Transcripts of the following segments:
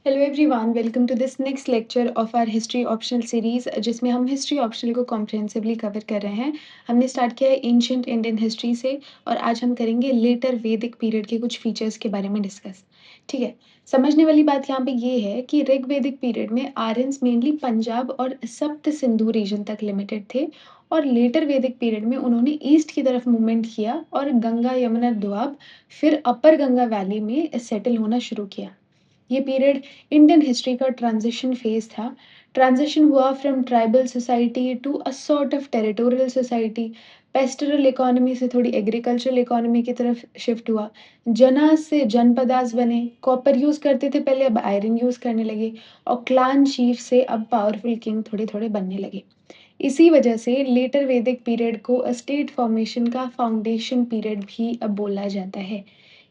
Hello everyone, welcome to this next lecture of our history optional series जिसमें हम history optional को comprehensively cover कर रहे हैं। हमने स्टार्ट किया है एंशियंट इंडियन हिस्ट्री से और आज हम करेंगे लेटर वैदिक पीरियड के कुछ फीचर्स के बारे में डिस्कस। ठीक है। समझने वाली बात यहाँ पे ये है कि ऋग वैदिक पीरियड में आर्यंस मेनली पंजाब और सप्त सिंधु रीजन तक लिमिटेड थे और लेटर वैदिक पीरियड में उन्होंने ईस्ट की तरफ मूवमेंट किया और गंगा यमुना दोआब फिर अपर गंगा वैली में सेटल होना शुरू किया। ये पीरियड इंडियन हिस्ट्री का ट्रांजिशन फेज था। ट्रांजिशन हुआ from tribal society to a sort of territorial society. Pastoral economy से थोड़ी एग्रीकल्चरल इकोनॉमी की तरफ शिफ्ट हुआ। जनास से जनपदास बने। कॉपर यूज करते थे पहले, अब आयरन यूज करने लगे। और क्लान चीफ से अब पावरफुल किंग थोड़े थोड़े बनने लगे। इसी वजह से लेटर वैदिक पीरियड को स्टेट फॉर्मेशन का फाउंडेशन पीरियड भी अब बोला जाता है।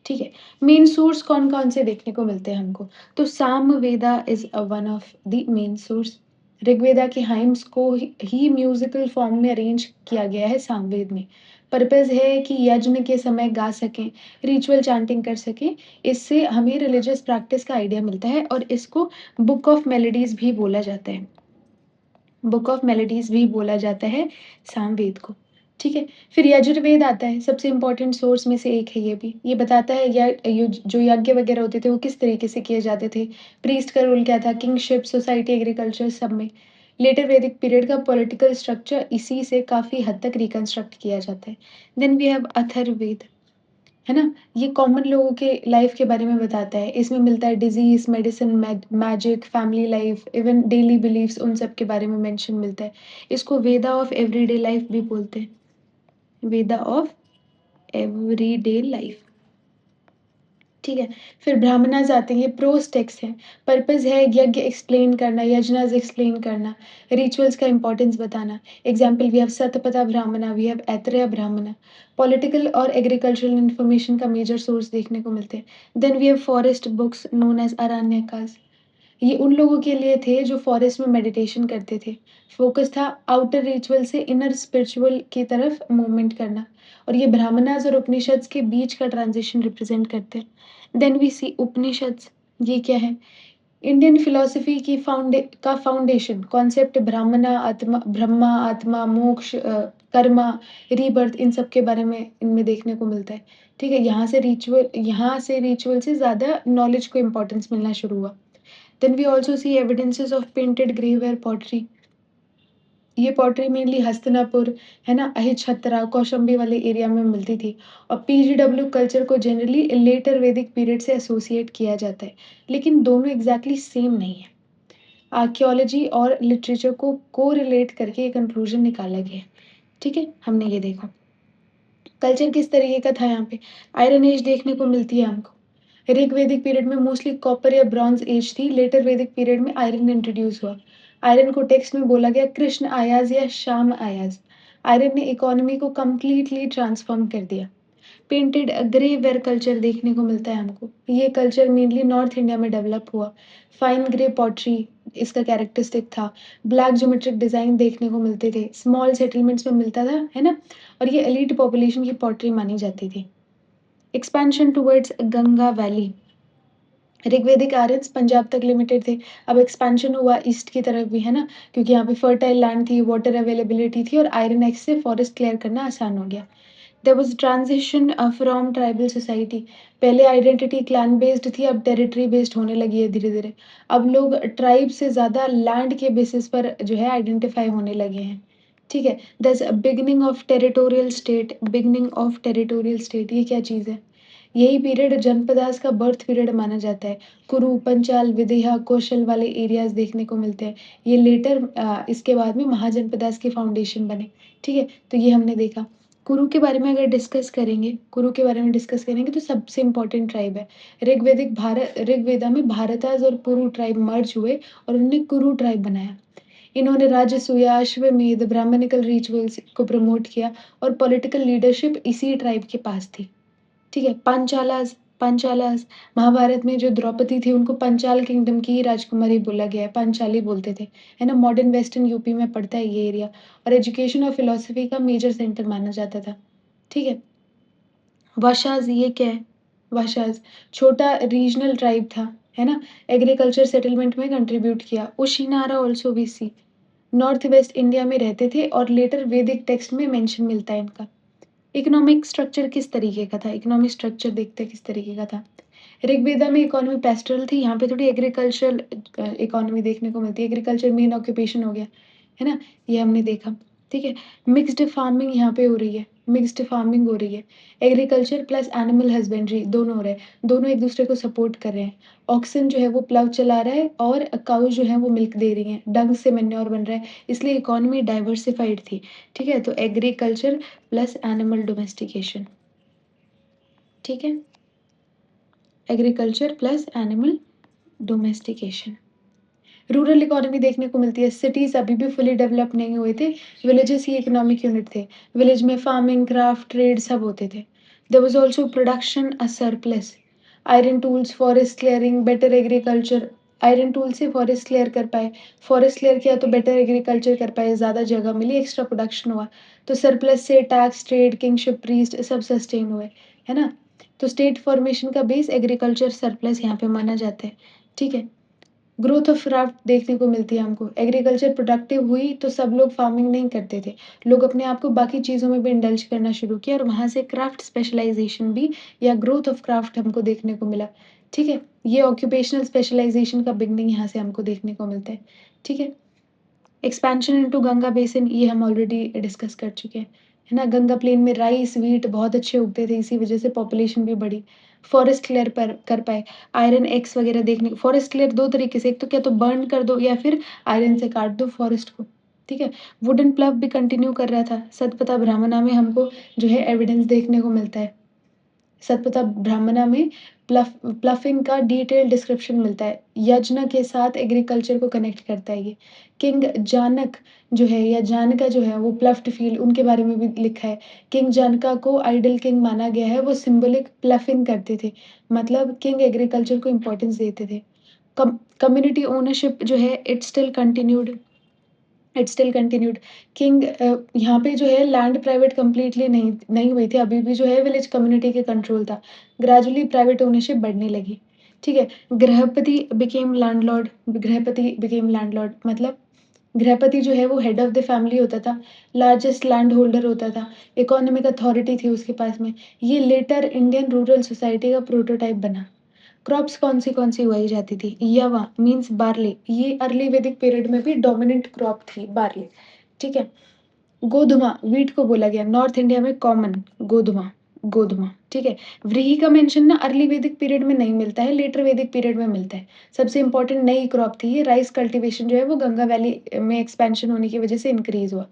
ठीक है। मेन सोर्स कौन-कौन से देखने को मिलते हैं हमको? तो Samaveda is one of the main source. Rigveda के हाइम्स को ही म्यूज़िकल फॉर्म में अरेंज किया गया है सामवेद में। पर्पज़ है कि यज्ञ के समय गा सकें, रिचुअल चैंटिंग कर सकें। इससे हमें रिलीजियस प्रैक्टिस का आइडिया मिलता है और इसको बुक ऑफ मेलोडीज़ भी बोला जाता है। बुक ऑफ मेलोडीज़ भी बोला जाता है सामवेद को। ठीक है। फिर यजुर्वेद आता है, सबसे इम्पोर्टेंट सोर्स में से एक है ये भी। ये बताता है जो यज्ञ वगैरह होते थे वो किस तरीके से किए जाते थे। प्रीस्ट का रोल क्या था, किंगशिप, सोसाइटी, एग्रीकल्चर सब में। लेटर वैदिक पीरियड का पॉलिटिकल स्ट्रक्चर इसी से काफ़ी हद तक रिकंस्ट्रक्ट किया जाता है। देन वी हैव अथर्ववेद, है ना? ये कॉमन लोगों के लाइफ के बारे में बताता है। इसमें मिलता है disease, medicine, magic, family life, even daily beliefs उन सब के बारे में मेंशन मिलता है। इसको वेदा ऑफ एवरीडे लाइफ भी बोलते हैं। वेदा ऑफ एवरीडे लाइफ। ठीक है। फिर ब्राह्मणास आते हैं, ये प्रोज टेक्स्ट हैं। पर्पस है यज्ञ एक्सप्लेन करना, यजनास एक्सप्लेन करना, रिचुअल्स का इंपॉर्टेंस बताना। Example we have Shatapatha Brahmana, we have Aitareya Brahmana. Political और एग्रीकल्चरल इंफॉर्मेशन का मेजर सोर्स देखने को मिलते हैं। Then we have forest books known as Aranyakas. ये उन लोगों के लिए थे जो फॉरेस्ट में मेडिटेशन करते थे। फोकस था आउटर रिचुअल से इनर स्पिरिचुअल की तरफ मूवमेंट करना। और ये ब्राह्मणास और उपनिषद्स के बीच का ट्रांजिशन रिप्रेजेंट करते हैं। देन वी सी उपनिषद्स। ये क्या है? इंडियन फिलॉसफी की फाउंडेशन कॉन्सेप्ट ब्रह्मा आत्मा मोक्ष, कर्मा, रीबर्थ, इन सब के बारे में इनमें देखने को मिलता है। ठीक है। यहाँ से रिचुअल से ज़्यादा नॉलेज को इम्पोर्टेंस मिलना शुरू हुआ। Then we also see evidences of painted graveware pottery. ये पॉटरी मेनली हस्तिनापुर, है ना, अहिछत्रा, कौशाम्बी वाले एरिया में मिलती थी। और पीजीडब्ल्यू कल्चर को जनरली लेटर वैदिक पीरियड से एसोसिएट किया जाता है, लेकिन दोनों एग्जैक्टली सेम नहीं है। आर्कियोलॉजी और लिटरेचर को कोरिलेट करके एक कंक्लूजन निकाला गया है। ठीक है, हमने ये देखा। कल्चर किस तरीके का था यहाँ पे? आयरन एज देखने को मिलती है हमको। ऋग वैदिक पीरियड में मोस्टली कॉपर या ब्रॉन्ज एज थी। लेटर वैदिक पीरियड में आयरन इंट्रोड्यूस हुआ। आयरन को टेक्स्ट में बोला गया कृष्ण आयाज या श्याम आयाज। आयरन ने इकोनॉमी को कंप्लीटली ट्रांसफॉर्म कर दिया। पेंटेड ग्रे वेयर कल्चर देखने को मिलता है हमको। ये कल्चर मेनली नॉर्थ इंडिया में डेवलप हुआ। फाइन ग्रे पॉटरी इसका कैरेक्टरिस्टिक था। ब्लैक ज्योमेट्रिक डिजाइन देखने को मिलते थे, स्मॉल सेटलमेंट्स में मिलता था, है ना। और ये एलीट पॉपुलेशन की पॉटरी मानी जाती थी। Expansion towards Ganga valley. Rigvedic Aryans Punjab तक लिमिटेड थे। अब एक्सपेंशन हुआ ईस्ट की तरफ भी, है ना, क्योंकि यहाँ पे फर्टाइल लैंड थी, वाटर अवेलेबिलिटी थी और आयरन एक्स से फॉरेस्ट क्लियर करना आसान हो गया। There was transition from tribal society. पहले आइडेंटिटी क्लैन बेस्ड थी, अब टेरिटरी बेस्ड होने लगी है धीरे धीरे। अब लोग ट्राइब से ज़्यादा लैंड के बेसिस पर जो है आइडेंटिफाई होने लगे हैं। ठीक है। दस beginning of territorial state. Beginning of territorial state ये क्या चीज़ है? यही पीरियड जनपदास का बर्थ पीरियड माना जाता है। कुरु, पंचाल, विदेहा, कौशल वाले एरियाज देखने को मिलते हैं। ये लेटर इसके बाद में महाजनपदास के फाउंडेशन बने। ठीक है। तो ये हमने देखा। कुरु के बारे में अगर डिस्कस करेंगे, कुरु के बारे में डिस्कस करेंगे तो सबसे इम्पोर्टेंट ट्राइब है। ऋग्वेदा में भारताज और पुरु ट्राइब मर्ज हुए और उन्होंने कुरु ट्राइब बनाया। इन्होंने राजसूय, अश्वमेध, ब्राह्मणिकल रिचुअल्स को प्रमोट किया और पॉलिटिकल लीडरशिप इसी ट्राइब के पास थी। ठीक है। पांचालास महाभारत में जो द्रौपदी थी उनको पंचाल किंगडम की ही राजकुमारी बोला गया है, पंचाली बोलते थे, है ना। मॉडर्न वेस्टर्न यूपी में पड़ता है ये एरिया और एजुकेशन और फिलोसफी का मेजर सेंटर माना जाता था। ठीक है। वाशाज ये क्या है? वाशाज छोटा रीजनल ट्राइब था। है ना? एग्रीकल्चर सेटलमेंट में कंट्रीब्यूट किया। Ushinara also we see north west India में रहते थे और लेटर वैदिक टेक्स्ट में मेंशन मिलता है इनका। इकोनॉमिक स्ट्रक्चर किस तरीके का था? इकोनॉमिक स्ट्रक्चर देखते हैं किस तरीके का था। ऋग्वेदा में इकोनॉमी पेस्टोरल थी, यहाँ पे थोड़ी एग्रीकल्चरल इकोनॉमी देखने को मिलती है। एग्रीकल्चर मेन ऑक्यूपेशन हो गया, है ना? ये हमने देखा, ठीक है? मिक्स्ड फार्मिंग यहाँ पे हो रही है, मिक्स्ड फार्मिंग हो रही है। एग्रीकल्चर प्लस एनिमल हस्बेंड्री दोनों हो रहे हैं, दोनों एक-दूसरे को सपोर्ट कर रहे हैं। ऑक्सन जो है वो प्लाउ चला रहा है और काऊ जो है वो मिल्क दे रही हैं, डंग से मैन्योर बन रहा है, इसलिए इकोनॉमी डाइवर्सिफाइड थी, ठीक है? तो एग्रीकल्चर प्लस एनिमल डोमेस्टिकेशन, ठीक है? Agriculture plus animal domestication. Rural economy देखने को मिलती है, सिटीज़ अभी भी फुली डेवलप नहीं हुए थे, विलेजेस ही इकोनॉमिक यूनिट थे। विलेज में फार्मिंग, क्राफ्ट, ट्रेड सब होते थे। There was also production a surplus, iron tools, forest clearing, better agriculture. Iron tool से फॉरेस्ट क्लियर कर पाए, फॉरेस्ट क्लियर किया तो बेटर एग्रीकल्चर कर पाए, ज़्यादा जगह मिली, एक्स्ट्रा प्रोडक्शन हुआ। तो सरप्लस से टैक्स, ट्रेड, किंगशिप, प्रीस्ट सब सस्टेन हुए, है ना? तो स्टेट फॉर्मेशन का बेस एग्रीकल्चर सरप्लस यहाँ पे माना जाता है, ठीक है? ग्रोथ ऑफ क्राफ्ट देखने को मिलती है हमको। एग्रीकल्चर प्रोडक्टिव हुई तो सब लोग फार्मिंग नहीं करते थे। लोग अपने आप को बाकी चीज़ों में भी इंडल्ज करना शुरू किया और वहाँ से क्राफ्ट स्पेशलाइज़ेशन भी या ग्रोथ ऑफ क्राफ्ट हमको देखने को मिला। ठीक है? ये ऑक्यूपेशनल स्पेशलाइज़ेशन का बिगिनिंग यहाँ से हमको देखने को मिलता है। ठीक है? एक्सपेंशन इनटू गंगा बेसिन ये हम ऑलरेडी डिस्कस कर चुके हैं, है ना? गंगा प्लेन में राइस, व्हीट बहुत अच्छे उगते थे, इसी वजह से पॉपुलेशन भी बढ़ी। फॉरेस्ट क्लियर पर कर पाए, आयरन एक्स वगैरह देखने फॉरेस्ट क्लियर 2 तरीके से, एक तो क्या तो बर्न कर दो या फिर आयरन से काट दो फॉरेस्ट को, ठीक है? वुडन प्लग भी कंटिन्यू कर रहा था। सतपथा ब्राह्मणा में हमको जो है एविडेंस देखने को मिलता है। सतपथा ब्राह्मणा में प्लफिंग का डिटेल्ड डिस्क्रिप्शन मिलता है। यज्ञ के साथ एग्रीकल्चर को कनेक्ट करता है ये। किंग जानक जो है या जानका जो है वो प्लफ्ड फील्ड उनके बारे में भी लिखा है। किंग जानका को आइडल किंग माना गया है, वो सिंबॉलिक प्लफिंग करते थे। मतलब किंग एग्रीकल्चर को इम्पोर्टेंस देते थे। कम्युनिटी ओनरशिप जो है इट स्टिल कंटिन्यूड। किंग यहाँ पे जो है लैंड प्राइवेट कंप्लीटली नहीं नहीं हुई थी, अभी भी जो है विलेज कम्युनिटी के कंट्रोल था। ग्रेजुअली प्राइवेट ओनरशिप बढ़ने लगी, ठीक है? गृहपति बिकेम लैंडलॉर्ड मतलब गृहपति जो है वो हेड ऑफ द फैमिली होता था, लार्जेस्ट लैंड होल्डर होता था, इकोनॉमिक अथॉरिटी थी उसके पास में। ये लेटर इंडियन रूरल सोसाइटी का प्रोटोटाइप बना। क्रॉप्स कौन-सी उगाई जाती थी? यवा मीन्स बार्ली, ये अर्ली वैदिक पीरियड में भी डोमिनेंट क्रॉप थी बार्ली, ठीक है? गोधुमा, व्हीट को बोला गया, नॉर्थ इंडिया में कॉमन गोधुमा गोधुमा, ठीक है? व्रीहि का मेंशन ना अर्ली वैदिक पीरियड में नहीं मिलता है, लेटर वैदिक पीरियड में मिलता है। सबसे इम्पोर्टेंट नई क्रॉप थी ये, राइस कल्टीवेशन जो है वो गंगा वैली में एक्सपेंशन होने की वजह से इंक्रीज़ हुआ।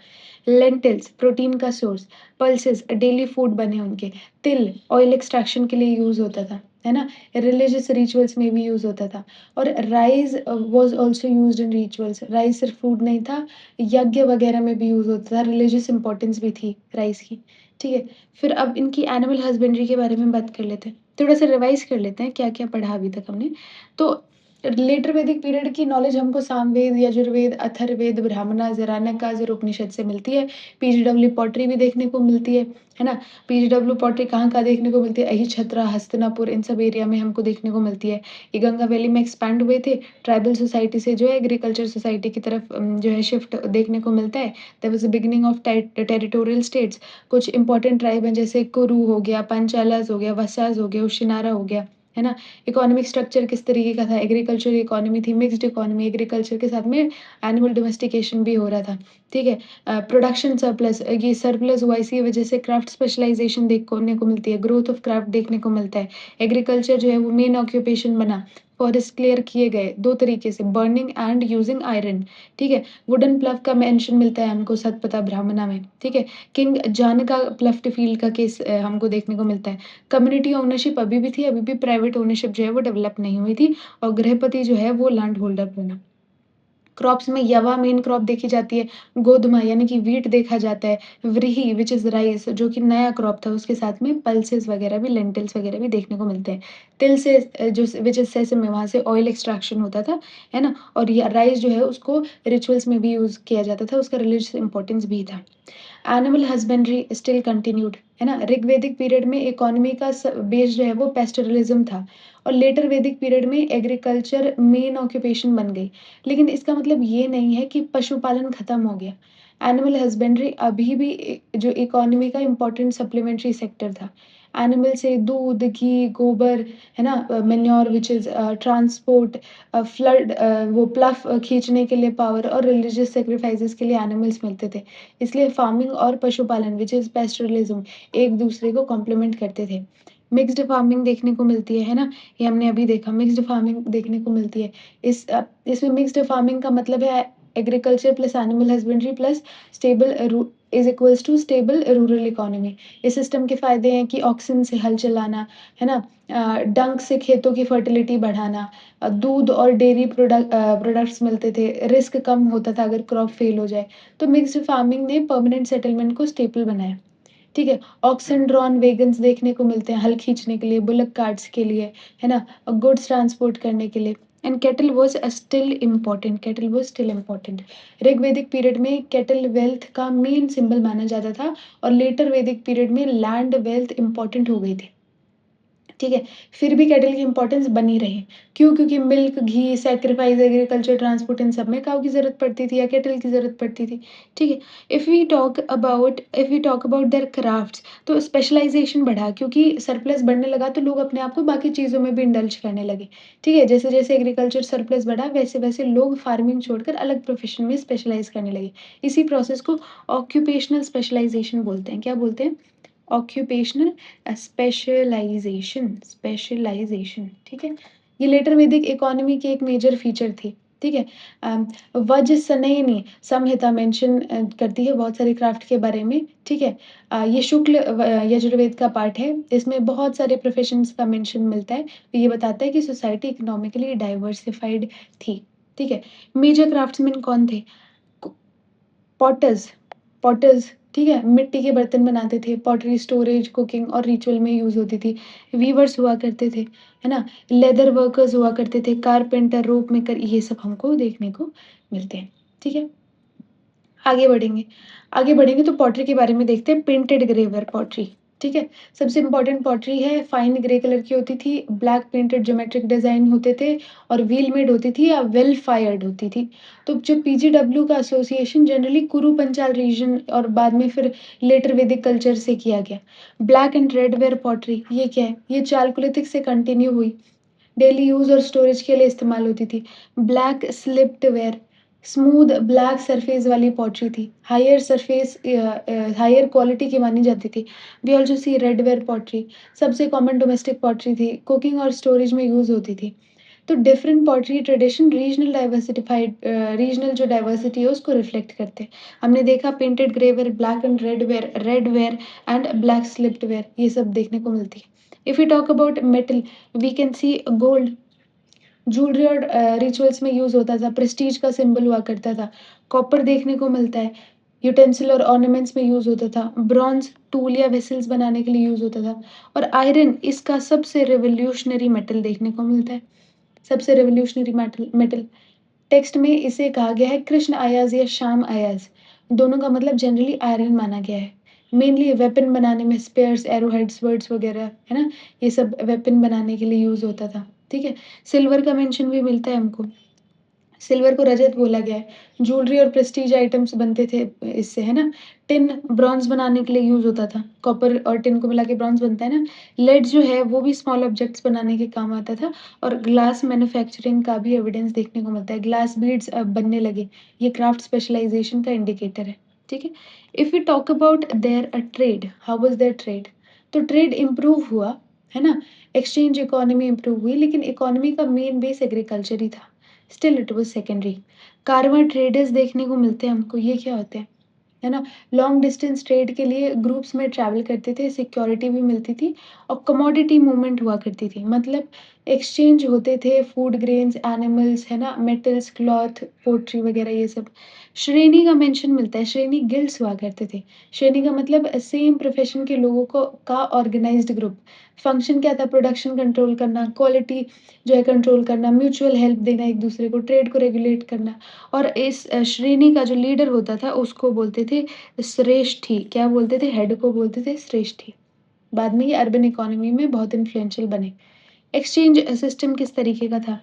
लेंटिल्स, प्रोटीन का सोर्स, पल्सेस, डेली फूड बने उनके। तिल, ऑयल एक्सट्रैक्शन के लिए यूज़ होता था, है ना? रिलिजियस रिचुअल्स में भी यूज़ होता था और rice was also used in rituals. Rice सिर्फ फूड नहीं था, यज्ञ वगैरह में भी यूज़ होता था, रिलीजियस इम्पोर्टेंस भी थी राइस की, ठीक है? फिर अब इनकी एनिमल हस्बेंड्री के बारे में बात कर लेते हैं। थोड़ा-सा रिवाइज़ कर लेते हैं क्या-क्या पढ़ा अभी तक हमने। तो लेटर वैदिक पीरियड की नॉलेज हमको सामवेद, यजुर्वेद, अथर्ववेद, ब्राह्मणा, जरानकाज़ उपनिषद से मिलती है। पीजीडब्ल्यू पॉटरी भी देखने को मिलती है ना? पीजीडब्ल्यू पॉटरी कहाँ-कहाँ देखने को मिलती है? अहिछत्रा, हस्तिनापुर इन सब एरिया में हमको देखने को मिलती है। ये गंगा वैली में एक्सपैंड हुए थे, ट्राइबल सोसाइटी से जो है एग्रीकल्चर सोसाइटी की तरफ जो है शिफ्ट देखने को मिलता है। There was a beginning of territorial states. कुछ इंपॉर्टेंट ट्राइब हैं जैसे कुरु हो गया, पंचालास हो गया, वसास हो गया, उशिनारा हो गया, है ना? इकोनॉमिक स्ट्रक्चर किस तरीके का था? एग्रीकल्चर इकोनॉमी थी, मिक्स्ड इकोनॉमी, एग्रीकल्चर के साथ में एनिमल डोमेस्टिकेशन भी हो रहा था, ठीक है? प्रोडक्शन सरप्लस, ये सरप्लस हुआ इसी वजह से क्राफ्ट स्पेशलाइज़ेशन देखने को मिलती है, ग्रोथ ऑफ क्राफ्ट देखने को मिलता है। एग्रीकल्चर जो है वो मेन ऑक्यूपेशन बना, फॉरेस्ट क्लियर किए गए 2 तरीके से बर्निंग एंड यूजिंग आयरन, ठीक है? वुडन प्लग का मेंशन मिलता है हमको सतपथा ब्राह्मणा में, ठीक है? किंग जान का प्लफ्ट फील्ड का केस हमको देखने को मिलता है। कम्युनिटी ओनरशिप अभी भी थी, अभी भी प्राइवेट ओनरशिप जो है वो डेवलप नहीं हुई थी और गृहपति जो है वो लैंड होल्डर बना। क्रॉप्स में यवा मेन क्रॉप देखी जाती है, गोधुमा यानी कि व्हीट देखा जाता है, व्रीहि व्हिच इज़ राइस जो कि नया क्रॉप था उसके साथ में पल्सेस वगैरह भी लेंटिल्स वगैरह भी देखने को मिलते हैं। तिल से जो व्हिच इज़ सेसम वहाँ से ऑयल एक्सट्रैक्शन होता था, है ना? और ये राइस जो है उसको रिचुअल्स में भी यूज़ किया जाता था, उसका रिलीजियस इम्पोर्टेंस भी था। एनिमल हस्बेंड्री स्टिल कंटिन्यूड, है ना? ऋग्वैदिक पीरियड में इकोनॉमी का बेस जो है वो पैस्टोरलिज्म था और लेटर वैदिक पीरियड में एग्रीकल्चर मेन ऑक्यूपेशन बन गई। लेकिन इसका मतलब ये नहीं है कि पशुपालन खत्म हो गया। एनिमल हस्बेंड्री अभी भी जो इकोनॉमी का इम्पोर्टेंट सप्लीमेंट्री सेक्टर था। एनिमल से दूध, घी, गोबर, है ना, manure which is transport, flood, वो प्लफ खींचने के लिए पावर और रिलीजियस सैक्रिफाइसेस के लिए एनिमल्स मिलते थे। इसलिए फार्मिंग और पशुपालन व्हिच इज़ पैस्टोरलिज्म एक दूसरे को कॉम्प्लीमेंट करते थे। मिक्स्ड फार्मिंग देखने को मिलती है ना? ये हमने अभी देखा, मिक्स्ड फार्मिंग देखने को मिलती है। इसमें मिक्स्ड फार्मिंग का मतलब है agriculture plus animal husbandry plus stable रू is equals to stable rural economy. इस सिस्टम के फ़ायदे हैं कि ऑक्सिन से हल चलाना, है ना? डंक से खेतों की फर्टिलिटी बढ़ाना, दूध और डेयरी प्रोडक्ट्स मिलते थे, रिस्क कम होता था अगर क्रॉप फेल हो जाए। तो मिक्स्ड फार्मिंग ने परमानेंट सेटलमेंट को स्टेबल बनाया। ठीक है? ऑक्सन ड्रॉन वैगन्स देखने को मिलते हैं हल खींचने के लिए, बुलक कार्ट्स के लिए, है ना? गुड्स ट्रांसपोर्ट करने के लिए। And cattle was still important. Rigvedic period में कैटल वेल्थ का मेन सिंबल माना जाता था और लेटर वैदिक पीरियड में लैंड वेल्थ इम्पोर्टेंट हो गई थी। ठीक है? फिर भी कैटल की इम्पोर्टेंस बनी रही। क्यों? क्योंकि मिल्क, घी, सैक्रिफाइस, एग्रीकल्चर, ट्रांसपोर्ट इन सब में काऊ की ज़रूरत पड़ती थी या कैटल की ज़रूरत पड़ती थी। ठीक है? If we talk about their crafts, तो स्पेशलाइज़ेशन बढ़ा क्योंकि सरप्लस बढ़ने लगा तो लोग अपने आप को बाकी चीज़ों में भी इंडल्ज करने लगे। ठीक है? जैसे-जैसे एग्रीकल्चर सरप्लस बढ़ा वैसे-वैसे लोग फार्मिंग छोड़कर अलग प्रोफ़ेशन में स्पेशलाइज़ करने लगे। इसी प्रोसेस को ऑक्यूपेशनल स्पेशलाइज़ेशन बोलते हैं। क्या बोलते हैं? ऑक्यूपेशनल स्पेशलाइज़ेशन, ठीक है? ये लेटर वैदिक इकोनॉमी की एक मेजर फीचर थी, ठीक है? अम, वज्रसनेयनी संहिता मेंशन करती है बहुत सारे क्राफ्ट के बारे में, ठीक है? ये शुक्ल यजुर्वेद का पार्ट है, इसमें बहुत सारे प्रोफेशंस का मेंशन मिलता है। तो ये बताता है कि सोसाइटी इकोनॉमिकली डाइवर्सिफाइड थी, ठीक है? मेजर क्राफ्ट्समैन कौन थे? को पॉटर्स पॉटर्स, ठीक है? मिट्टी के बर्तन बनाते थे, पॉटरी स्टोरेज, कुकिंग और रिचुअल में यूज़ होती थी। वीवर्स हुआ करते थे, है ना? लेदर वर्कर्स हुआ करते थे, कारपेंटर, रोप मेकर, ये सब हमको देखने को मिलते हैं, ठीक है? आगे बढ़ेंगे। आगे बढ़ेंगे तो पॉटरी के बारे में देखते हैं, पेंटेड ग्रेवर पॉटरी, ठीक है? सबसे इम्पोर्टेंट पॉटरी है, फाइन ग्रे कलर की होती थी, ब्लैक पेंटेड ज्योमेट्रिक डिज़ाइन होते थे और व्हील मेड होती थी या वेल फायर्ड होती थी। तो जो पीजीडब्ल्यू का एसोसिएशन जनरली कुरु पंचाल रीजन और बाद में फिर लेटर वैदिक कल्चर से किया गया। Black and red ware pottery, ये क्या है? ये चालकोलिथिक से कंटिन्यू हुई। डेली यूज़ और स्टोरेज के लिए इस्तेमाल होती थी। Black slipped ware, smooth black surface वाली पॉटरी थी। हायर क्वालिटी की मानी जाती थी। We also see red ware pottery, सबसे कॉमन डोमेस्टिक पॉटरी थी, कुकिंग और स्टोरेज में यूज़ होती थी। तो डिफरेंट पॉटरी ट्रेडिशन रीजनल जो डाइवर्सिटी है उसको रिफ्लेक्ट करते हैं। हमने देखा painted grey ware, black and red ware and black slipped ware, ये सब देखने को मिलती है। If you talk about metal, we can see gold, jewellery और रिचुअल्स में यूज़ होता था, प्रेस्टीज का सिंबल हुआ करता था। कॉपर देखने को मिलता है, यूटेंसिल और ऑर्नामेंट्स में यूज़ होता था। ब्रॉन्ज़ टूल या वेसल्स बनाने के लिए यूज़ होता था और आयरन इसका सबसे रिवॉल्यूशनरी मेटल देखने को मिलता है। सबसे रिवॉल्यूशनरी मेटल टेक्स्ट में इसे कहा गया है कृष्ण अयाज या श्याम अयाज। दोनों का मतलब जनरली आयरन माना गया है। मेनली वेपन बनाने में स्पेयर्स, एरोहेड्स, स्वर्ड्स वगैरह, है ना? ये सब वेपन बनाने के लिए यूज़ होता था, ठीक है? सिल्वर का मेंशन भी मिलता है हमको। सिल्वर को रजत बोला गया है। ज्वेलरी और प्रेस्टीज आइटम्स बनते थे इससे, है ना? टिन ब्रॉन्ज़ बनाने के लिए यूज़ होता था। कॉपर और टिन को मिला के ब्रॉन्ज़ बनता है ना? लेड जो है वो भी स्मॉल ऑब्जेक्ट्स बनाने के काम आता था और ग्लास मैन्युफैक्चरिंग का भी एविडेंस देखने को मिलता है। ग्लास बीड्स बनने लगे। ये क्राफ्ट स्पेशलाइज़ेशन का इंडिकेटर है, ठीक है? If we talk about their trade, how was their trade? तो ट्रेड इम्प्रूव हुआ, है ना? एक्सचेंज इकोनॉमी इम्प्रूव हुई लेकिन इकोनॉमी का मेन बेस एग्रीकल्चर ही था। Still it was secondary. Karwaan traders देखने को मिलते हैं हमको, ये क्या होते हैं? है ना? लॉन्ग डिस्टेंस ट्रेड के लिए ग्रुप्स में ट्रैवल करते थे, सिक्योरिटी भी मिलती थी और कमोडिटी मूवमेंट हुआ करती थी। मतलब एक्सचेंज होते थे फूड ग्रेन्स, एनिमल्स, है ना? मेटल्स, क्लॉथ, पोट्री वगैरह ये सब। श्रेणी का मेंशन मिलता है, श्रेणी गिल्ड्स हुआ करते थे। श्रेणी का मतलब सेम प्रोफेशन के लोगों को का ऑर्गेनाइज्ड ग्रुप। फंक्शन क्या था? प्रोडक्शन कंट्रोल करना, क्वालिटी जो है कंट्रोल करना, म्यूचुअल हेल्प देना एक दूसरे को, ट्रेड को रेगुलेट करना। और इस श्रेणी का जो लीडर होता था उसको बोलते थे श्रेष्ठी। क्या बोलते थे? हेड को बोलते थे श्रेष्ठी। बाद में ये अर्बन इकोनॉमी में बहुत इन्फ्लुएंशियल बने। एक्सचेंज सिस्टम किस तरीके का था?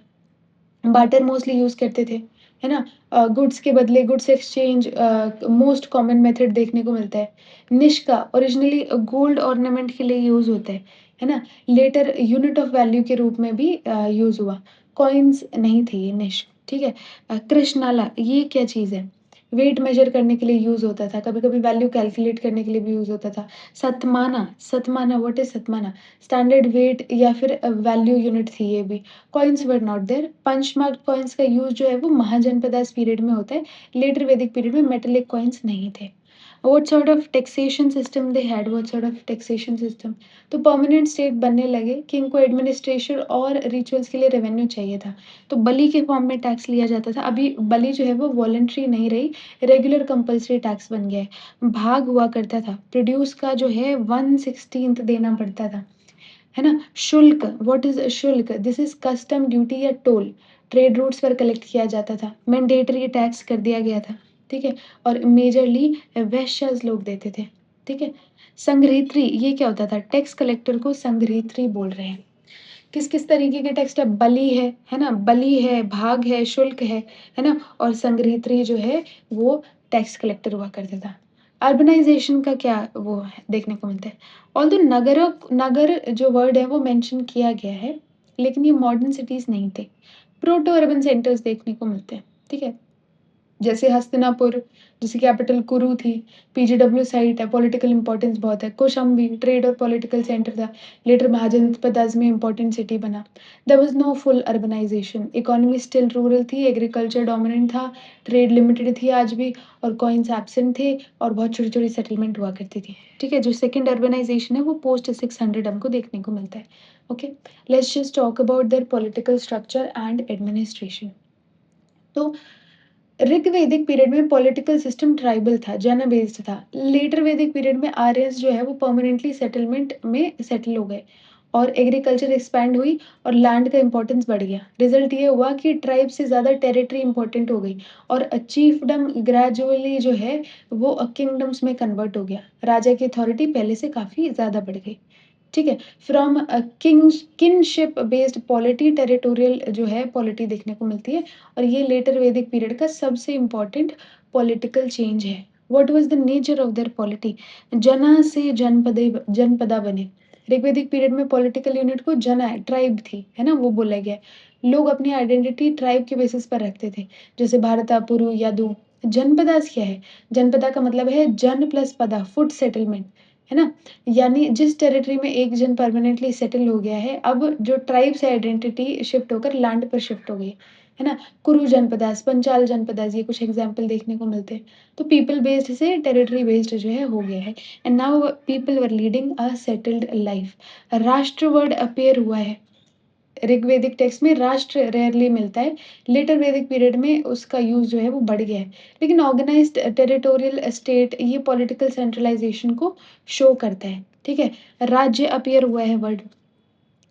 बार्टर मोस्टली यूज़ करते थे, है ना? गुड्स के बदले goods exchange most common method देखने को मिलता है। निश का ओरिजिनली गोल्ड ऑर्नामेंट के लिए यूज़ होता है ना? लेटर यूनिट ऑफ वैल्यू के रूप में भी यूज़ हुआ। कॉइन्स नहीं थे ये निश, ठीक है? कृष्णाला ये क्या चीज़ है? वेट मेजर करने के लिए यूज़ होता था, कभी-कभी वैल्यू कैलकुलेट करने के लिए भी यूज़ होता था। Satamana, satamana what is satamana? Standard weight या फिर वैल्यू यूनिट थी ये भी। Coins were not there. Punch marked coins का यूज़ जो है वो महाजनपदास पीरियड में होता है। लेटर वैदिक पीरियड में मेटालिक कॉइन्स नहीं थे। What sort of taxation system they had? What sort of taxation system? तो परमानेंट स्टेट बनने लगे, किंग को एडमिनिस्ट्रेशन और रिचुअल्स के लिए रेवेन्यू चाहिए था। तो बलि के फॉर्म में टैक्स लिया जाता था। अभी बलि जो है वो वॉलंटरी नहीं रही, रेगुलर कंपल्सरी टैक्स बन गया है। भाग हुआ करता था। प्रोड्यूस का जो है 1/16 देना पड़ता था। है ना? शुल्क, व्हाट इज़ शुल्क? दिस इज़ कस्टम, ड्यूटी या टोल। ट्रेड रूट्स पर कलेक्ट किया जाता था। मैंडेटरी टैक्स कर दिया गया था, ठीक है? और मेजरली वैश्यास लोग देते थे, ठीक है? संग्रहित्री ये क्या होता था? टैक्स कलेक्टर को संग्रहित्री बोल रहे हैं। किस-किस तरीके के टेक्स्ट है? बलि है ना? बलि है, भाग है, शुल्क है ना? और संग्रहित्री जो है वो टैक्स कलेक्टर हुआ करता था। अर्बनाइज़ेशन का क्या वो है देखने को मिलता है। ऑल्दो नगर जो वर्ड है वो मेंशन किया गया है, लेकिन ये मॉडर्न सिटीज़ नहीं थे। प्रोटो अर्बन सेंटर्स देखने को मिलते हैं, ठीक है? जैसे हस्तिनापुर, जिसकी कैपिटल कुरु थी, पीजीडब्ल्यू साइट है, पॉलिटिकल इम्पोर्टेंस बहुत है। कौशाम्बी ट्रेड और पॉलिटिकल सेंटर था, लेटर महाजनपदाज़ में इम्पोर्टेंट सिटी बना। There was no full urbanisation, economy still rural थी, एग्रीकल्चर डोमिनेंट था, ट्रेड लिमिटेड थी आज भी और कॉइन्स एब्सेंट थे और बहुत छोटी-छोटी सेटलमेंट हुआ करती थी। ठीक है, जो सेकंड अर्बनाइज़ेशन है वो पोस्ट 600 हमको देखने को मिलता है। Okay, let's just talk about there political structure and administration. तो ऋग्वेदिक पीरियड में पॉलिटिकल सिस्टम ट्राइबल था, जन बेस्ड था। लेटर वैदिक पीरियड में आर्यंस जो है वो परमानेंटली सेटलमेंट में सेटल हो गए और एग्रीकल्चर एक्सपैंड हुई और लैंड का इंपॉर्टेंस बढ़ गया। रिजल्ट ये हुआ कि ट्राइब से ज़्यादा टेरिटरी इंपॉर्टेंट हो गई और चीफडम ग्रेजुअली जो है वो किंगडम्स में कन्वर्ट हो गया। राजा की अथॉरिटी पहले से काफ़ी ज़्यादा बढ़ गई। ठीक है? From kinship based polity territorial जो है पॉलिटी देखने को मिलती है और ये लेटर वैदिक पीरियड का सबसे इम्पोर्टेंट पॉलिटिकल चेंज है। What was the nature of their polity? जना से जनपदा बने। ऋग्वैदिक पीरियड में पॉलिटिकल यूनिट को जना ट्राइब थी, है ना? वो बोला गया है। लोग अपनी आइडेंटिटी ट्राइब के बेसिस पर रखते थे, जैसे भारता, पुरु, यादु। जनपदास क्या है? जनपदा का मतलब है जन प्लस पदा, फुट सेटलमेंट, है ना? यानी जिस टेरिटरी में एक जन परमानेंटली सेटल हो गया है, अब जो ट्राइब से आइडेंटिटी शिफ्ट होकर लैंड पर शिफ्ट हो गई, है ना? कुरु जनपदास, पंचाल जनपदास ये कुछ एग्ज़ाम्पल देखने को मिलते हैं। तो पीपल बेस्ड से टेरिटरी बेस्ड जो है हो गया है and now people were leading a settled life. राष्ट्र वर्ड अपीयर हुआ है। ऋग्वेदिक टेक्स्ट में राष्ट्र रेयरली मिलता है। लेटर वैदिक पीरियड में उसका यूज़ जो है वो बढ़ गया है। लेकिन ऑर्गेनाइज़्ड टेरिटोरियल स्टेट ये पॉलिटिकल सेंट्रलाइज़ेशन को शो करता है, ठीक है? राज्य अपीयर हुआ है वर्ड।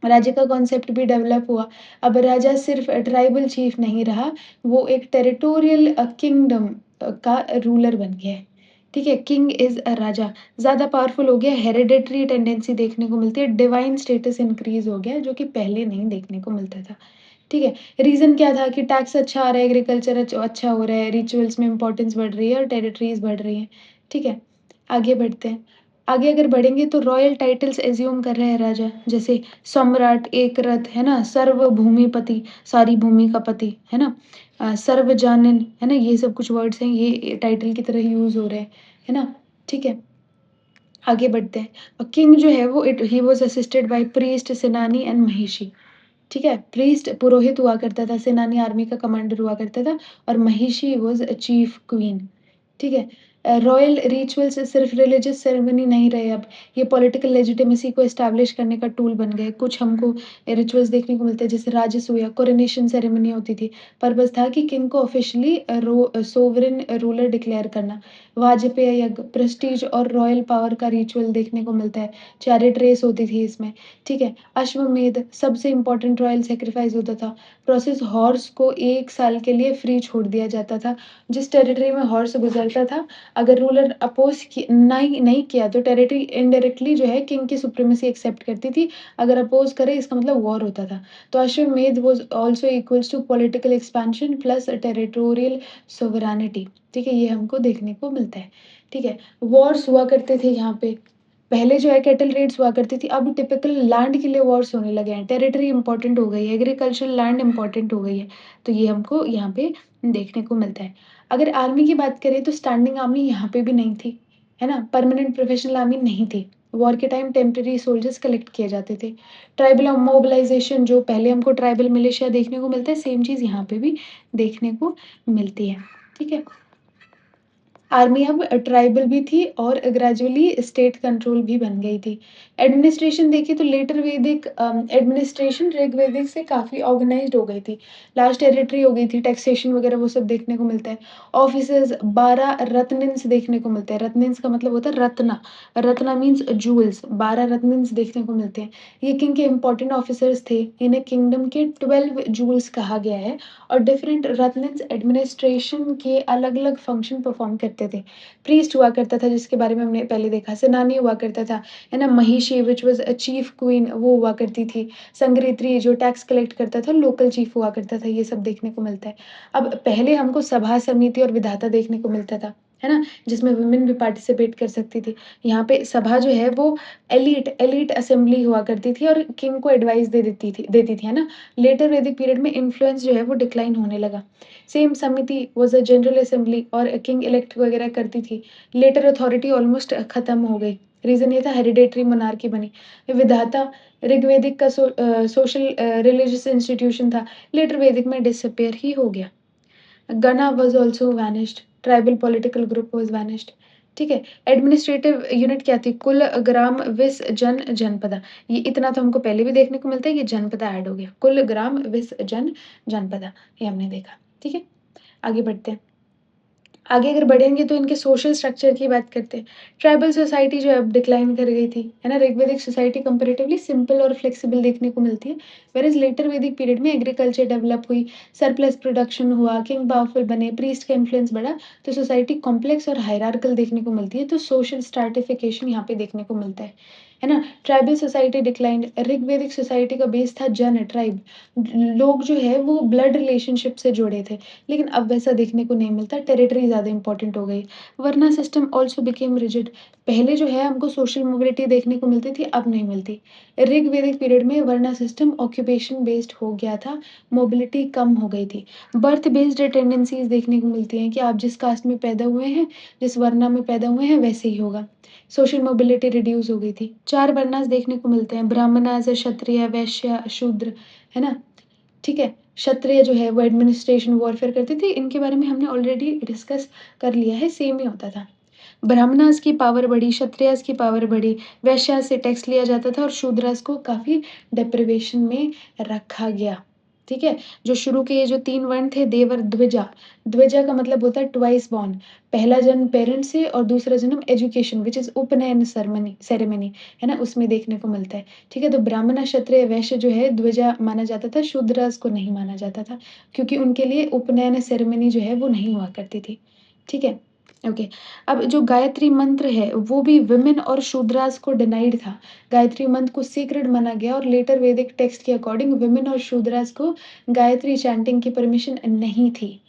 राज्य का कॉन्सेप्ट भी डेवलप हुआ। अब राजा सिर्फ़ ट्राइबल चीफ़ नहीं रहा, वो एक टेरिटोरियल किंगडम का रूलर बन गया है। ठीक है? किंग इज़ अ राजा, ज़्यादा पावरफुल हो गया, हेरिडिटरी टेंडेंसी देखने को मिलती है, डिवाइन स्टेटस इंक्रीज़ हो गया, जो कि पहले नहीं देखने को मिलता था। ठीक है? रीज़न क्या था कि टैक्स अच्छा आ रहा है, एग्रीकल्चर अच्छा हो रहा है, रिचुअल्स में इम्पोर्टेंस बढ़ रही है और टेरिटरीज़ बढ़ रही हैं। ठीक है? आगे बढ़ते हैं। आगे अगर बढ़ेंगे तो रॉयल टाइटल्स अज़्यूम कर रहे हैं राजा, जैसे सम्राट, एकरथ, है ना? सर्वभूमिपति, सारी भूमि का पति, है ना? सर्वजानन, है ना? ये सब कुछ वर्ड्स हैं, ये टाइटल की तरह यूज़ हो रहे हैं, है ना? ठीक है? आगे बढ़ते हैं। किंग जो है वो he was assisted by priest, सेनानी एंड महिषी। ठीक है? प्रीस्ट पुरोहित हुआ करता था, सेनानी आर्मी का कमांडर हुआ करता था और महिषी वाज़ अ चीफ क्वीन। ठीक है? रॉयल रिचुअल्स सिर्फ रिलीजियस सेरेमनी नहीं रहे अब, ये पॉलिटिकल लेजिटिमेसी को एस्टैब्लिश करने का टूल बन गए। कुछ हमको रिचुअल्स देखने को मिलते हैं जैसे राजसूया, कोरोनेशन सेरेमनी होती थी। पर्पस था कि किंग को ऑफिशियली सोवरेन रूलर डिक्लेयर करना। वाजपेय यज्ञ, प्रेस्टीज और रॉयल पावर का रिचुअल देखने को मिलता है। चैरिट रेस होती थी इसमें, ठीक है? अश्वमेध सबसे इम्पोर्टेंट रॉयल सैक्रिफाइस होता था। प्रोसेस हॉर्स को 1 साल के लिए फ्री छोड़ दिया जाता था। जिस टेरिटरी में हॉर्स गुज़रता था, अगर रूलर अपोज़ कि नहीं नहीं किया तो टेरिटरी इनडायरेक्टली जो है किंग की सुप्रीमेसी एक्सेप्ट करती थी। अगर अपोज़ करे इसका मतलब वॉर होता था। तो Ashvamedha was also equals to political expansion plus territorial sovereignty. ठीक है? ये हमको देखने को मिलता है। ठीक है? वॉर्स हुआ करते थे यहाँ पे। पहले जो है कैटल रेड्स हुआ करती थी, अब टिपिकल लैंड के लिए वॉर्स होने लगे हैं। टेरिटरी इम्पोर्टेंट हो गई है, एग्रीकल्चरल लैंड इम्पोर्टेंट हो गई है। तो ये हमको यहाँ पे देखने को मिलता है। अगर आर्मी की बात करें तो स्टैंडिंग आर्मी यहाँ पे भी नहीं थी, है ना? परमानेंट प्रोफेशनल आर्मी नहीं थी। वॉर के टाइम टेम्परेरी सोल्जर्स कलेक्ट किए जाते थे। ट्राइबल मोबिलाइज़ेशन जो पहले हमको ट्राइबल मिलिशिया देखने को मिलता है, सेम चीज़ यहाँ पे भी देखने को मिलती है। ठीक है? आर्मी अब ट्राइबल भी थी और ग्रेजुअली स्टेट कंट्रोल भी बन गई थी। एडमिनिस्ट्रेशन देखें तो लेटर वैदिक एडमिनिस्ट्रेशन ऋग्वैदिक से काफ़ी ऑर्गेनाइज़्ड हो गई थी। लार्ज टेरिटरी हो गई थी, टैक्सेशन वगैरह वो सब देखने को मिलता है। ऑफिसेज़ 12 रत्निन्स देखने को मिलते हैं। रत्निन्स का मतलब होता है रत्न, रत्न मीन्स जूल्स, 12 रत्निन्स देखने को मिलते हैं। ये किंग के इम्पोर्टेंट ऑफिसर्स थे। इन्हें किंगडम के 12 जूल्स कहा गया है और डिफरेंट रत्निन्स एडमिनिस्ट्रेशन के अलग-अलग फंक्शन परफॉर्म करते थे। प्रीस्ट हुआ करता था जिसके बारे में हमने पहले देखा, सेनानी हुआ करता था, है ना? Mahishi which was a chief queen वो हुआ करती थी। संग्रहित्री जो टैक्स कलेक्ट करता था, लोकल चीफ हुआ करता था, ये सब देखने को मिलता है। अब पहले हमको सभा समिति और विधाता देखने को मिलता था, है ना? जिसमें वुमेन भी पार्टिसिपेट कर सकती थी। यहाँ पे सभा जो है वो एलीट एलीट असेंबली हुआ करती थी और किंग को एडवाइस देती थी, है ना? लेटर वैदिक पीरियड में इन्फ्लुएंस जो है वो डिक्लाइन होने लगा। सेम समिति वाज़ अ जनरल असेंबली और किंग इलेक्ट वगैरह करती थी। लेटर अथॉरिटी ऑलमोस्ट खत्म हो गई। रीज़न ये था हेरिडेटरी मोनार्की बनी। विधाता ऋग्वेदिक का सोशल रिलीजियस इंस्टीट्यूशन था, लेटर वैदिक में डिसअपीयर ही हो गया। गना was also vanished, tribal political group was vanished. ठीक है? एडमिनिस्ट्रेटिव यूनिट क्या थी? कुल, ग्राम, विस, जन, जनपदा। ये इतना तो हमको पहले भी देखने को मिलता है, ये जनपदा ऐड हो गया। कुल, ग्राम, विस, जन, जनपदा, ये हमने देखा। ठीक है? आगे बढ़ते हैं। आगे अगर बढ़ेंगे तो इनके सोशल स्ट्रक्चर की बात करते हैं। ट्राइबल सोसाइटी जो है अब डिक्लाइन कर गई थी, है ना? ऋग्वैदिक सोसाइटी कंपैरेटिवली सिंपल और फ्लेक्सिबल देखने को मिलती है, व्हेरेas लेटर वैदिक पीरियड में एग्रीकल्चर डेवलप हुई, सरप्लस प्रोडक्शन हुआ, किंग पावरफुल बने, प्रीस्ट का इन्फ्लुएंस बढ़ा, तो सोसाइटी कॉम्प्लेक्स और हायरार्किकल देखने को मिलती है, तो सोशल स्ट्रैटिफिकेशन यहाँ पे देखने को मिलता है ना? ट्राइबल सोसाइटी डिक्लाइन्ड, ऋग्वैदिक सोसाइटी का बेस था जन, ट्राइब। लोग जो है वो ब्लड रिलेशनशिप से जुड़े थे। लेकिन अब वैसा देखने को नहीं मिलता, टेरिटरी ज़्यादा इम्पोर्टेंट हो गई। वर्ना सिस्टम ऑल्सो बिकेम रिजिड। पहले जो है हमको सोशल मोबिलिटी देखने को मिलती थी, अब नहीं मिलती। ऋग्वैदिक पीरियड में वर्ना सिस्टम ऑक्यूपेशन बेस्ड हो गया था, मोबिलिटी कम हो गई थी। बर्थ बेस्ड टेंडेंसीज़ देखने को मिलती हैं कि आप जिस कास्ट में पैदा हुए हैं, जिस वर्ना में पैदा हुए हैं, वैसे ही होगा। सोशल मोबिलिटी रिड्यूस हो गई थी। 4 वर्नास देखने को मिलते हैं, ब्राह्मणास, क्षत्रिय, वैश्य, शूद्र, है ना? ठीक है? क्षत्रिय जो है वो एडमिनिस्ट्रेशन वॉरफेयर करते थे, इनके बारे में हमने ऑलरेडी डिस्कस कर लिया है, सेम ही होता था। ब्राह्मणास की पावर बढ़ी, क्षत्रियास की पावर बढ़ी, वैश्यास से टैक्स लिया जाता था और शूद्रास को काफ़ी डेप्रिवेशन में रखा गया। ठीक है? जो शुरू के ये जो 3 वर्ण थे देवर द्विजा, द्विजा का मतलब होता है ट्वाइस बॉर्न, पहला जन्म पेरेंट्स से और दूसरा जन्म एजुकेशन व्हिच इज़ उपनयन सेरेमनी, है ना? उसमें देखने को मिलता है। ठीक है? तो ब्राह्मण, क्षत्रिय, वैश्य जो है द्विजा माना जाता था, शूद्रास को नहीं माना जाता था, क्योंकि उनके लिए उपनयन सेरेमनी जो है वो नहीं हुआ करती थी। ठीक है? ओके। अब जो गायत्री मंत्र है वो भी वुमेन और शूद्रास को डिनाइड था। गायत्री मंत्र को सीक्रेट माना गया और लेटर वैदिक टेक्स्ट के अकॉर्डिंग वुमेन और शूद्रास को गायत्री चैंटिंग की परमिशन नहीं थी।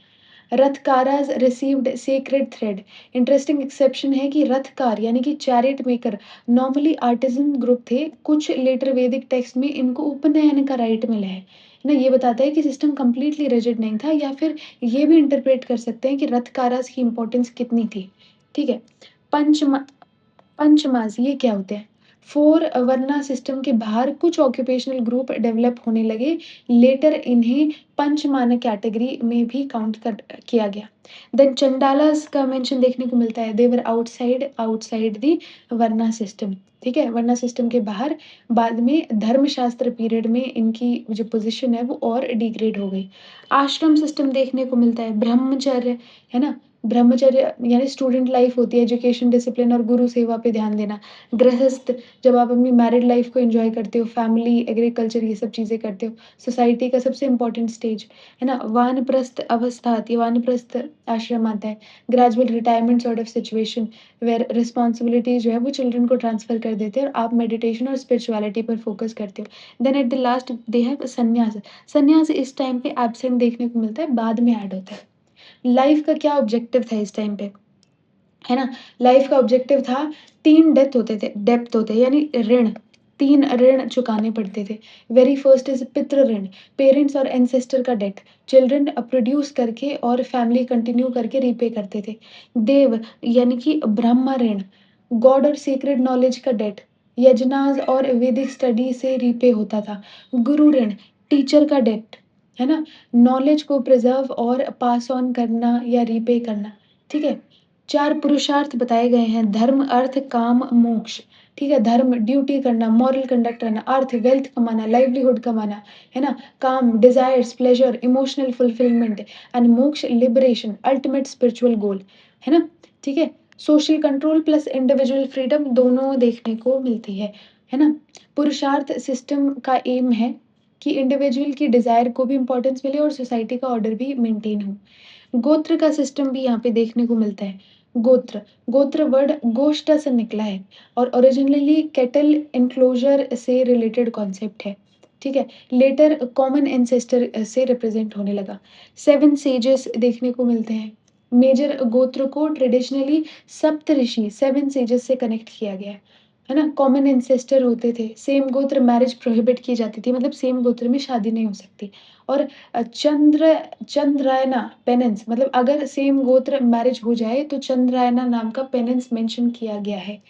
Rathakaras received sacred thread. Interesting exception है कि रथकार यानी कि chariot maker normally artisan group थे। कुछ लेटर वैदिक टेक्स्ट में इनको उपनयन का राइट मिला है। ना ये बताता है कि सिस्टम कंप्लीटली रिजिड नहीं था, या फिर ये भी इंटरप्रेट कर सकते हैं कि रथकाराज़ की इम्पोर्टेंस कितनी थी। ठीक है? पंचम पंचमास ये क्या होते हैं? 4 वर्ना सिस्टम के बाहर कुछ ऑक्यूपेशनल ग्रुप डेवलप होने लगे, लेटर इन्हें पंचमाना कैटेगरी में भी काउंट कर किया गया। देन चंडालास का मेंशन देखने को मिलता है, they were outside outside the varna system. ठीक है? वर्ना सिस्टम के बाहर, बाद में धर्मशास्त्र पीरियड में इनकी जो पोज़ीशन है वो और डिग्रेड हो गई। आश्रम सिस्टम देखने को मिलता है, ब्रह्मचर्य, है ना? ब्रह्मचर्य यानी स्टूडेंट लाइफ होती है, एजुकेशन, डिसिप्लिन और गुरु सेवा पे ध्यान देना। गृहस्थ, जब आप अपनी मैरिड लाइफ को एन्जॉय करते हो, फैमिली, एग्रीकल्चर ये सब चीज़ें करते हो। सोसाइटी का सबसे इम्पोर्टेंट स्टेज, है ना? वानप्रस्थ अवस्था आती है, वानप्रस्थ आश्रम आता है। Gradual retirement sort of situation where responsibilities जो है वो चिल्ड्रन को ट्रांसफ़र कर देते हैं और आप मेडिटेशन और स्पिरिचुअलिटी पर फ़ोकस करते हो। Then at the last they have sannyasa. Sannyasa इस टाइम पे एब्सेंट देखने को मिलता है, बाद में ऐड होता है। लाइफ का क्या ऑब्जेक्टिव था इस टाइम पे, है ना? लाइफ का ऑब्जेक्टिव था 3 डेप्थ होते थे, यानी ऋण, 3 ऋण चुकाने पड़ते थे। वेरी फर्स्ट इज़ पितृ ऋण, पेरेंट्स और एंसेस्टर का डेट, चिल्ड्रन प्रोड्यूस करके और फैमिली कंटिन्यू करके रीपे करते थे। देव यानी कि ब्रह्म ऋण, गॉड और सीक्रेट नॉलेज का डेट, यजनास और वैदिक स्टडी से रीपे होता था। गुरु ऋण, टीचर का डेट, है ना? नॉलेज को प्रिज़र्व और पास ऑन करना या रीपे करना, ठीक है? 4 पुरुषार्थ बताए गए हैं, धर्म, अर्थ, काम, मोक्ष, ठीक है? धर्म ड्यूटी करना, मॉरल कंडक्ट करना, अर्थ वेल्थ कमाना, लाइवलीहुड कमाना, है ना? काम desires, pleasure, emotional fulfilment and मोक्ष लिबरेशन, अल्टीमेट स्पिरिचुअल गोल, है ना? ठीक है? Social control plus individual freedom दोनों देखने को मिलती है ना? पुरुषार्थ सिस्टम का एम है कि इंडिविजुअल की डिज़ायर को भी इम्पोर्टेंस मिले और सोसाइटी का ऑर्डर भी मेंटेन हो। गोत्र का सिस्टम भी यहाँ पे देखने को मिलता है। गोत्र, गोत्र वर्ड गोष्ठा से निकला है और ओरिजिनली कैटल एन्क्लोज़र से रिलेटेड कॉन्सेप्ट है, ठीक है? लेटर कॉमन एंसेस्टर से रिप्रेज़ेंट होने लगा। 7 सेजेस देखने को मिलते हैं। मेजर गोत्र को ट्रेडिशनली सप्तऋषि 7 सेजेस से कनेक्ट किया गया है ना? कॉमन एंसेस्टर होते थे, सेम गोत्र मैरिज प्रोहिबिट की जाती थी, मतलब सेम गोत्र में शादी नहीं हो सकती और चंद्रायना पेनेंस, मतलब अगर सेम गोत्र मैरिज हो जाए तो चंद्रायना नाम का पेनेंस मेंशन किया गया है।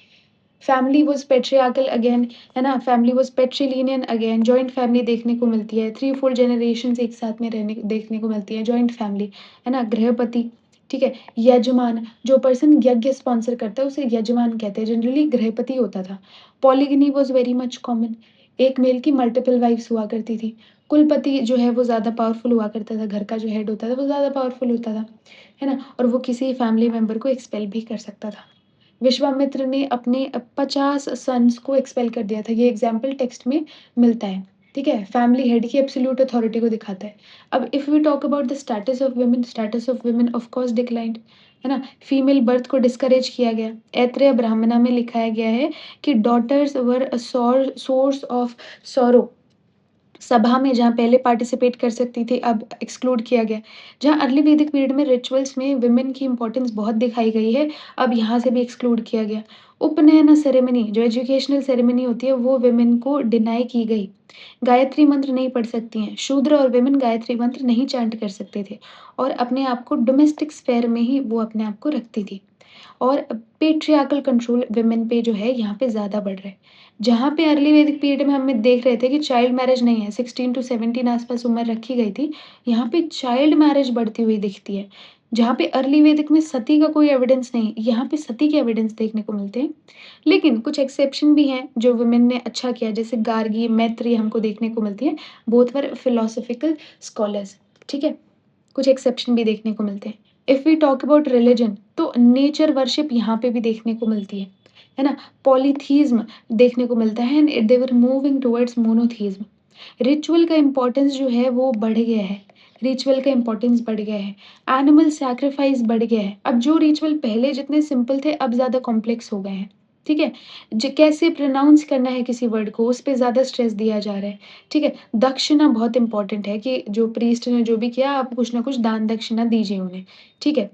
फैमिली वाज़ पैट्रियार्कल अगेन, है ना? Family was patrilineal again, joint family देखने को मिलती है, 3 4 जनरेशंस एक साथ में रहने देखने को मिलती है, जॉइंट फैमिली, है ना? गृहपति, ठीक है? यजमान, जो पर्सन यज्ञ स्पॉन्सर करता है उसे यजमान कहते हैं, जनरली गृहपति होता था। पॉलीगनी वाज़ वेरी मच कॉमन, एक मेल की मल्टीपल वाइफ्स हुआ करती थी। कुलपति जो है वो ज़्यादा पावरफुल हुआ करता था, घर का जो हेड होता था वो ज़्यादा पावरफुल होता था, है ना? और वो किसी फैमिली मेंबर को एक्सपेल भी कर सकता था। विश्वामित्र ने अपने 50 सन्स को एक्सपेल कर दिया था, ये एग्ज़ाम्पल टेक्स्ट में मिलता है, ठीक है? फैमिली हेड की एब्सोल्यूट अथॉरिटी को दिखाता है। अब if we talk about the status of women of course declined, है ना? फीमेल बर्थ को डिस्करेज किया गया। ऐत्रेय ब्राह्मणा में लिखाया गया है कि daughters were a source of sorrow, सभा में जहाँ पहले पार्टिसिपेट कर सकती थी, अब एक्सक्लूड किया गया। जहाँ अर्ली वैदिक पीरियड में रिचुअल्स में वुमेन की इम्पोर्टेंस बहुत दिखाई गई है, अब यहाँ से भी एक्सक्लूड किया गया। उपनयन सेरेमनी, जो एजुकेशनल सेरेमनी होती है, वो वुमेन को डिनाई की गई। गायत्री मंत्र नहीं पढ़ सकती हैं, शूद्र और वुमेन गायत्री मंत्र नहीं चैंट कर सकते थे और अपने आप को डोमेस्टिक स्फेयर में ही वो अपने आप को रखती थी। और पैट्रियार्कल कंट्रोल वुमेन पे जो है यहाँ पे ज़्यादा बढ़ रहा है। जहाँ पे अर्ली वैदिक पीरियड में हम देख रहे थे कि चाइल्ड मैरिज नहीं है, 16 टू 17 आस-पास उम्र रखी गई थी, यहाँ पे चाइल्ड मैरिज बढ़ती हुई दिखती है। जहाँ पे अर्ली वैदिक में सती का कोई एविडेंस नहीं, यहाँ पे सती के एविडेंस देखने को मिलते हैं। लेकिन कुछ एक्सेप्शन भी हैं जो वुमेन ने अच्छा किया, जैसे गार्गी, मैत्री हमको देखने को मिलती है, बोथ वर फिलॉसॉफिकल स्कॉलर्स, ठीक है? कुछ एक्सेप्शन भी देखने को मिलते हैं। If we talk about religion, तो नेचर वर्शिप यहाँ पे भी देखने को मिलती है ना? पॉलीथीज़्म देखने को मिलता है and they were moving towards monotheism. Ritual का इम्पोर्टेंस जो है वो बढ़ गया है। रिचुअल का इम्पोर्टेंस बढ़ गया है। एनिमल सैक्रिफाइस बढ़ गया है। अब जो रिचुअल पहले जितने सिंपल थे, अब ज़्यादा कॉम्प्लेक्स हो गए हैं। ठीक है? कैसे प्रोनाउंस करना है किसी वर्ड को, उस पे ज़्यादा स्ट्रेस दिया जा रहा है। ठीक है? दक्षिणा बहुत इम्पोर्टेंट है कि जो प्रीस्ट ने जो भी किया, आप कुछ ना कुछ दान दक्षिणा दीजिए उन्हें। ठीक है?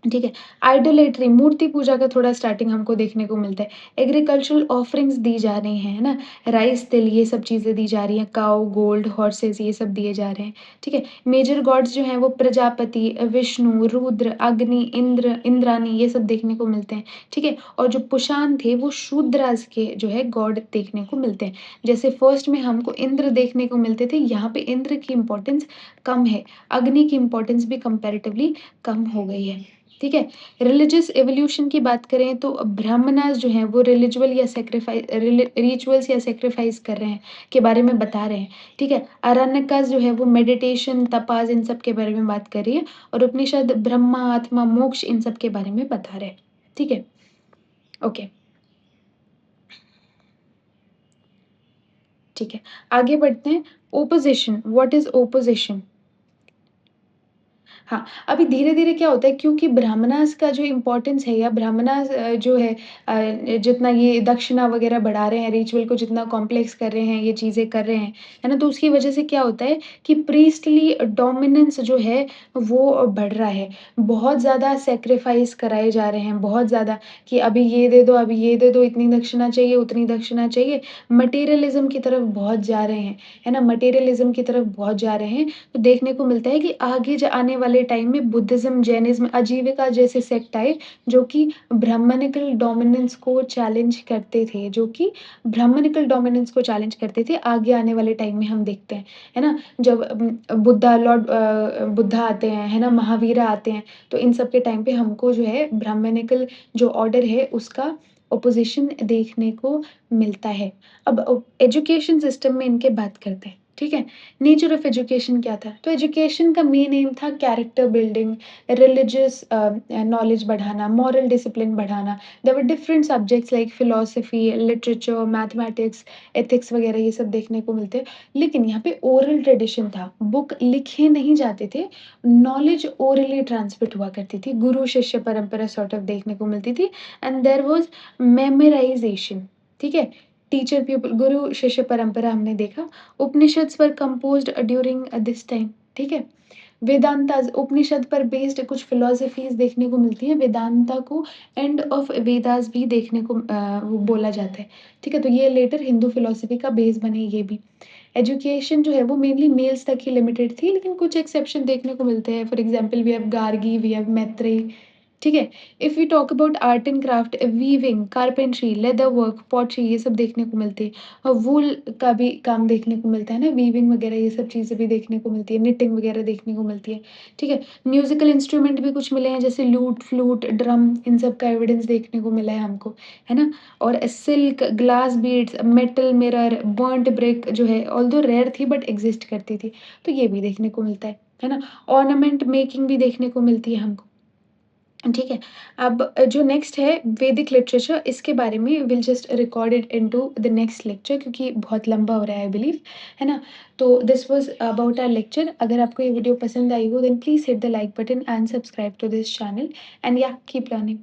ठीक है? आइडोलेट्री, मूर्ति पूजा का थोड़ा स्टार्टिंग हमको देखने को मिलता है। एग्रीकल्चरल ऑफरिंग्स दी जा रही हैं, है ना? राइस, तिल ये सब चीज़ें दी जा रही हैं, काऊ, गोल्ड, हॉर्सेस ये सब दिए जा रहे हैं, ठीक है? मेजर गॉड्स जो हैं वो प्रजापति, विष्णु, रुद्र, अग्नि, इंद्र, इंद्राणी ये सब देखने को मिलते हैं, ठीक है? और जो पुशान थे वो शूद्रास के जो है गॉड देखने को मिलते हैं। जैसे फर्स्ट में हमको इंद्र देखने को मिलते थे, यहाँ पे इंद्र की इम्पोर्टेंस कम है, अग्नि की इम्पोर्टेंस भी कंपैरेटिवली कम हो गई है। ठीक है? रिलिजियस एवोल्यूशन की बात करें तो ब्राह्मणास जो हैं वो रिचुअल्स या सैक्रिफाइस कर रहे हैं, के बारे में बता रहे हैं, ठीक है? आरण्यकास जो है वो मेडिटेशन, तपास इन सब के बारे में बात कर रही है और उपनिषद ब्रह्मा, आत्मा, मोक्ष इन सब के बारे में बता रहे हैं, ठीक है? ओके, ठीक है। आगे बढ़ते हैं। Opposition, what is opposition? हाँ, अभी धीरे-धीरे क्या होता है क्योंकि ब्राह्मणास का जो इम्पोर्टेंस है या ब्राह्मणास जो है जितना ये दक्षिणा वग़ैरह बढ़ा रहे हैं, रिचुअल को जितना कॉम्प्लेक्स कर रहे हैं, ये चीज़ें कर रहे हैं, है ना? तो उसकी वज़ह से क्या होता है कि प्रीस्टली डोमिनेंस जो है वो बढ़ रहा है। बहुत ज़्यादा सैक्रिफ़ाइस कराए जा रहे हैं, बहुत ज़्यादा कि अभी ये दे दो, अभी ये दे दो, इतनी दक्षिणा चाहिए, उतनी दक्षिणा चाहिए। मटेरियलिज़्म की तरफ बहुत जा रहे हैं, है ना? मटेरियलिज़्म की तरफ बहुत जा रहे हैं तो देखने को मिलता है कि आगे आने वाले टाइम में बुद्धिज़्म, जैनिज़्म, आजीविका जैसे सेक्ट आए जो कि ब्राह्मणिकल डोमिनेंस को चैलेंज करते थे, आगे आने वाले टाइम में हम देखते हैं, है ना? जब बुद्धा आते हैं, है ना? महावीरा आते हैं, तो इन सब के टाइम पे हमको जो है ब्राह्मणिकल जो ऑर्डर है उसका ऑपोज़िशन देखने को मिलता है। अब एजुकेशन सिस्टम में इनके बात करते हैं, ठीक है? नेचर ऑफ एजुकेशन क्या था? तो एजुकेशन का मेन एम था कैरेक्टर बिल्डिंग, रिलिजियस नॉलेज बढ़ाना, मॉरल डिसिप्लिन बढ़ाना। There were different subjects like philosophy, literature, mathematics, ethics वगैरह ये सब देखने को मिलते हैं। लेकिन यहाँ पे ओरल ट्रेडिशन था, बुक लिखे नहीं जाते थे, नॉलेज ओरली ट्रांसमिट हुआ करती थी, गुरु-शिष्य परंपरा सॉर्ट ऑफ देखने को मिलती थी एंड देयर वाज़ मेमोराइज़ेशन, ठीक है? टीचर पीपल गुरु शिष्य परंपरा हमने देखा। उपनिषद्स वर कंपोज्ड ड्यूरिंग दिस टाइम, ठीक है? वेदांताज़ उपनिषद पर बेस्ड कुछ फिलॉसफीज़ देखने को मिलती हैं, वेदांता को एंड ऑफ वेदास भी देखने को वो बोला जाता है, ठीक है? तो ये लेटर हिंदू फिलॉसफी का बेस बने ये भी। एजुकेशन जो है वो मेनली मेल्स तक ही लिमिटेड थी, लेकिन कुछ एक्सेप्शन देखने को मिलते हैं। For example we have Gargi, we have Maitreyi, ठीक है? If we talk about art and craft, weaving, carpentry, leather work, pottery ये सब देखने को मिलती है। वूल का भी काम देखने को मिलता है ना, वीविंग वगैरह ये सब चीज़ें भी देखने को मिलती है, निटिंग वगैरह देखने को मिलती है, ठीक है? म्यूज़िकल इंस्ट्रूमेंट भी कुछ मिले हैं जैसे लूट, फ्लूट, ड्रम इन सब का एविडेंस देखने को मिला है हमको, है ना? और silk, glass beads, metal mirror, burnt brick जो है ऑल्दो रेयर थी बट एक्ज़िस्ट करती थी, तो ये भी देखने को मिलता है ना? ऑर्नामेंट मेकिंग भी देखने को मिलती है हमको। ठीक है। अब जो नेक्स्ट है वैदिक लिटरेचर इसके बारे में will just record it into the next lecture क्योंकि बहुत लंबा हो रहा है आई बिलीव, है ना? तो this was about our lecture. अगर आपको ये वीडियो पसंद आई हो then please hit the like button and subscribe to this channel and yeah keep learning.